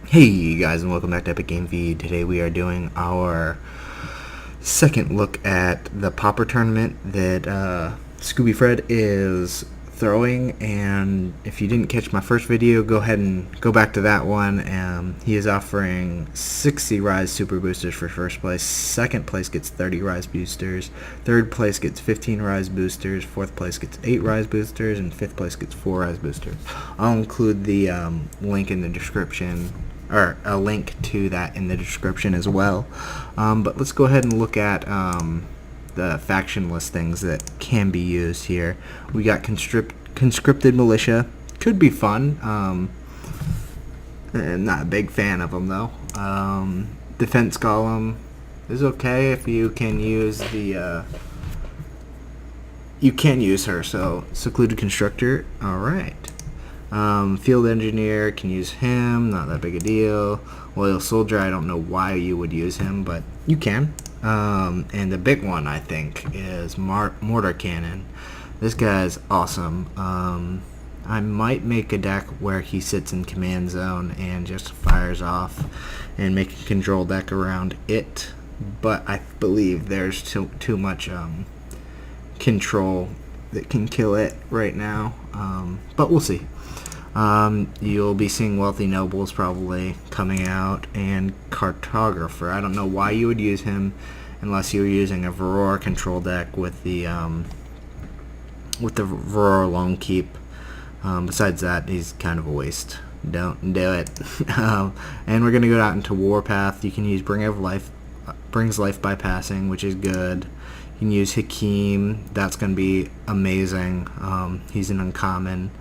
Hey guys, and welcome back to EpicGameFeed. Today we are doing our second look at the Pauper tournament that Scoobyfred is throwing. And if you didn't catch my first video, go ahead and go back to that one. He is offering 60 Rise Super Boosters for first place. Second place gets 30 Rise Boosters. Third place gets 15 Rise Boosters. Fourth place gets 8 Rise Boosters. And fifth place gets 4 Rise Boosters. I'll include the link in the description, or a link to that in the description as well. But let's go ahead and look at the faction listings that can be used here. We got conscripted militia. Could be fun. Not a big fan of them though. Defense column is okay if you can use the you can use her. So secluded constructor, all right. Field engineer, can use him, not that big a deal. Loyal soldier, I don't know why you would use him, but you can. And the big one, I think, is mortar cannon. This guy's awesome. I might make a deck where he sits in command zone and just fires off and make a control deck around it, but I believe there's too much control that can kill it right now, but we'll see. You'll be seeing Wealthy Nobles probably coming out, and Cartographer. I don't know why you would use him unless you were using a Varroa control deck with the Varroa Lone Keep. Besides that, he's kind of a waste. Don't do it. And we're gonna go out into Warpath. You can use brings life by passing, which is good. You can use Hakeem. That's gonna be amazing. He's an uncommon.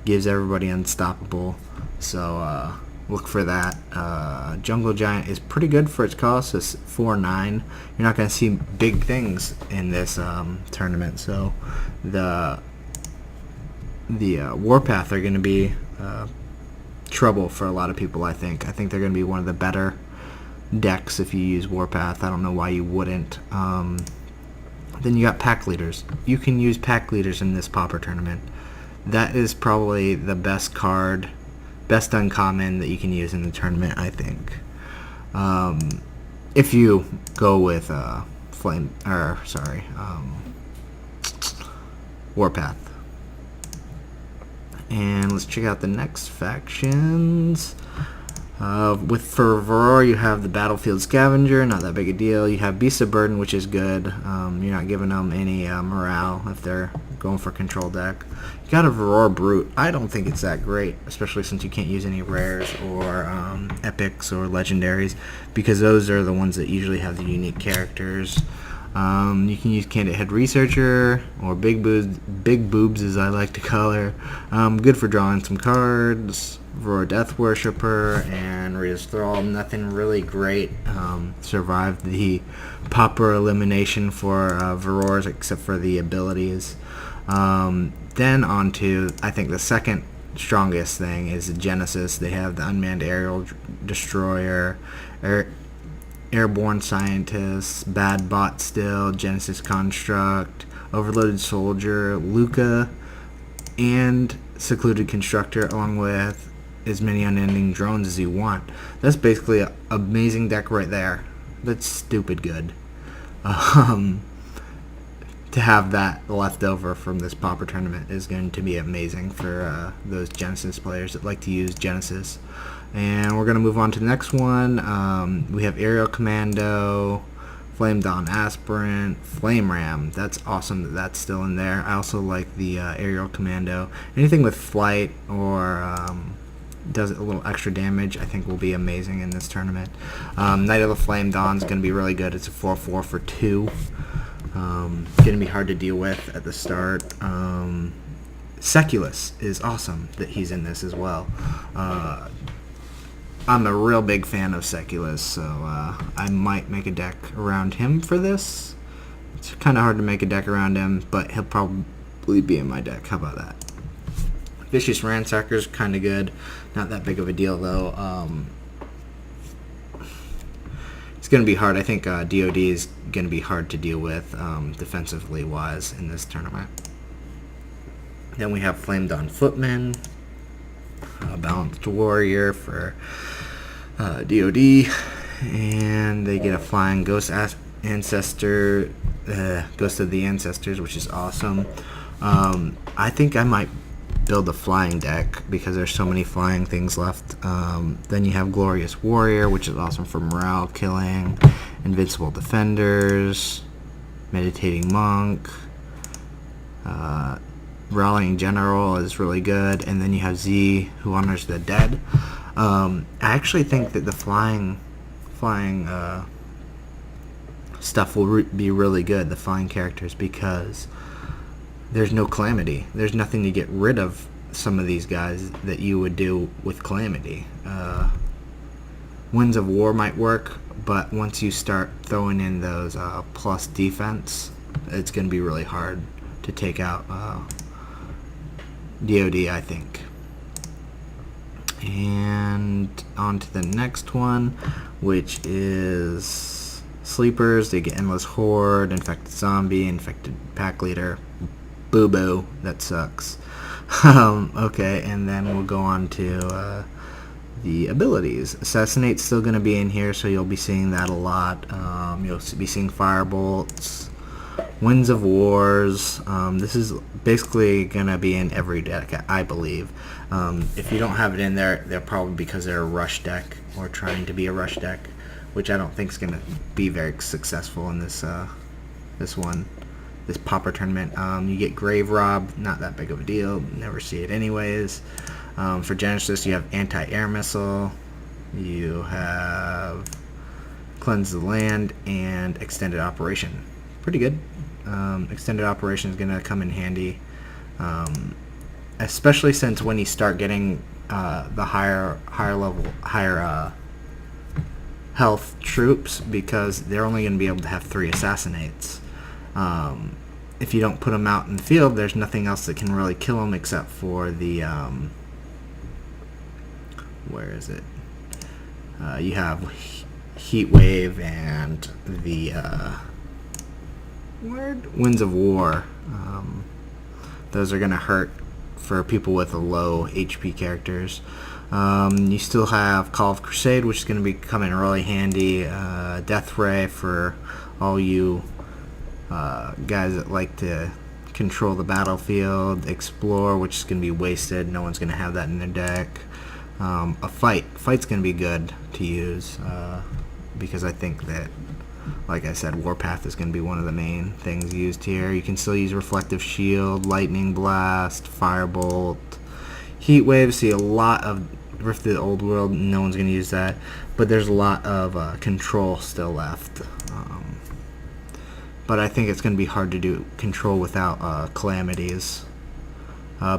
Gives everybody unstoppable, so look for that. Jungle Giant is pretty good for its cost. It's 4/9. You're not going to see big things in this tournament, so the Warpath are going to be trouble for a lot of people. I think they're going to be one of the better decks if you use Warpath. I don't know why you wouldn't. Then you got pack leaders. You can use pack leaders in this Pauper tournament. That is probably the best card, best uncommon that you can use in the tournament, I think. If you go with Warpath. And let's check out the next factions. For Varroa, you have the Battlefield Scavenger, not that big a deal. You have Beast of Burden, which is good. You're not giving them any morale if they're going for control deck. You got a Varroa Brute. I don't think it's that great, especially since you can't use any rares or epics or legendaries, because those are the ones that usually have the unique characters. You can use Candid Head Researcher, or Big Boobs as I like to call her. Good for drawing some cards. Varroa Death Worshipper and Rita's Thrall. Nothing really great. Survived the Pauper elimination for Varroas except for the abilities. Then on to, I think, the second strongest thing is the Genesis. They have the Unmanned Aerial Destroyer, Airborne Scientist, Bad Bot Still, Genesis Construct, Overloaded Soldier, Luca, and Secluded Constructor, along with as many unending drones as you want. That's basically an amazing deck right there. That's stupid good. To have that left over from this Pauper tournament is going to be amazing for those Genesis players that like to use Genesis. And we're going to move on to the next one. We have Aerial Commando, Flame Dawn Aspirant, Flame Ram. That's awesome that that's still in there. I also like the Aerial Commando. Anything with flight or does a little extra damage, I think will be amazing in this tournament. Knight of the Flame Dawn is going to be really good. It's a 4/4 for 2. Going to be hard to deal with at the start. Seculus is awesome that he's in this as well. I'm a real big fan of Seculus, so I might make a deck around him for this. It's kind of hard to make a deck around him, but he'll probably be in my deck. How about that? Vicious Ransacker's kind of good. Not that big of a deal, though. It's going to be hard. I think DOD is going to be hard to deal with defensively wise in this tournament. Then we have Flame Dawn Footman, Balanced Warrior for DOD, and they get a flying ghost ancestor, ghost of the ancestors, which is awesome. I think I might build a flying deck because there's so many flying things left. Then you have Glorious Warrior, which is awesome for morale killing, Invincible Defenders, Meditating Monk, Rallying General is really good, and then you have Z, who honors the dead. I actually think that the flying stuff will be really good, the flying characters, because there's no Calamity. There's nothing to get rid of some of these guys that you would do with Calamity. Winds of War might work, but once you start throwing in those plus defense, it's going to be really hard to take out DOD, I think. And on to the next one, which is Sleepers. They get Endless Horde, Infected Zombie, Infected Pack Leader. Boo-boo, that sucks. Okay, and then we'll go on to the abilities. Assassinate's still going to be in here, so you'll be seeing that a lot. You'll be seeing Firebolts, Winds of Wars. This is basically going to be in every deck, I believe. If you don't have it in there, they're probably because they're a rush deck or trying to be a rush deck, which I don't think is going to be very successful in this Pauper tournament. You get Grave Rob, not that big of a deal, never see it anyways. For Genesis, you have Anti-Air Missile, you have Cleanse the Land, and Extended Operation. Pretty good. Extended Operation is going to come in handy, especially since when you start getting the higher health troops, because they're only going to be able to have 3 Assassinates. If you don't put them out in the field, there's nothing else that can really kill them except for the where is it? You have Heat Wave and the Winds of War. Those are going to hurt for people with low HP characters. You still have Call of Crusade, which is going to be coming really handy. Death Ray for all you guys that like to control the battlefield. Explore, which is going to be wasted. No one's going to have that in their deck. Fight's going to be good to use because I think that, like I said, Warpath is going to be one of the main things used here. You can still use Reflective Shield, Lightning Blast, Firebolt, Heat Wave. See a lot of Rift of the Old World. No one's going to use that, but there's a lot of control still left. But I think it's going to be hard to do control without calamities.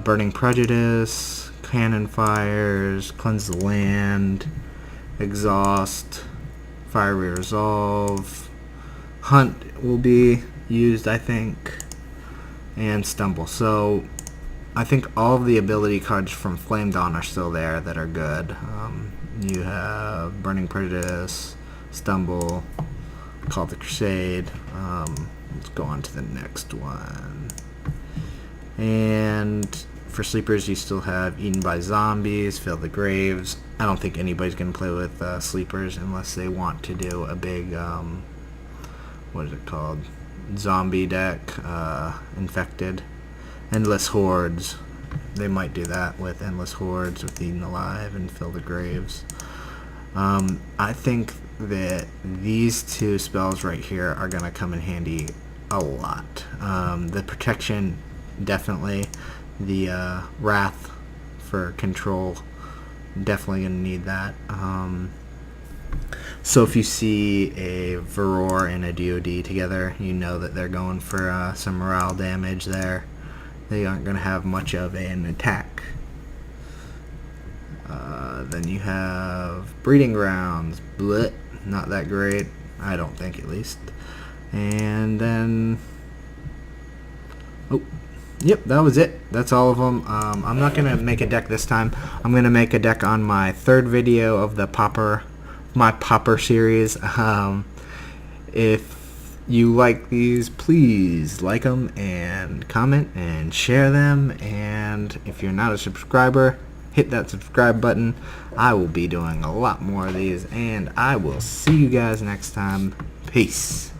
Burning Prejudice, Cannon Fires, Cleanse the Land, Exhaust, Fiery Resolve, Hunt will be used, I think, and Stumble. So I think all of the ability cards from Flame Dawn are still there that are good. You have Burning Prejudice, Stumble, Call of the Crusade. Let's go on to the next one. And for Sleepers, you still have Eaten by Zombies, Fill the Graves. I don't think anybody's going to play with Sleepers unless they want to do a big, what is it called? Zombie deck, Infected. Endless Hordes. They might do that with Endless Hordes, with Eaten Alive and Fill the Graves. I think that these 2 spells right here are going to come in handy a lot. The Protection, definitely. The Wrath for control, definitely going to need that. So if you see a Varor and a DOD together, you know that they're going for some morale damage there. They aren't going to have much of an attack. Then you have Breeding Grounds. Blech, not that great, I don't think, at least. And then, yep, that was it. That's all of them. I'm not going to make a deck this time. I'm going to make a deck on my 3rd video of the my Pauper series. If you like these, please like them and comment and share them. And if you're not a subscriber, hit that subscribe button. I will be doing a lot more of these, and I will see you guys next time. Peace.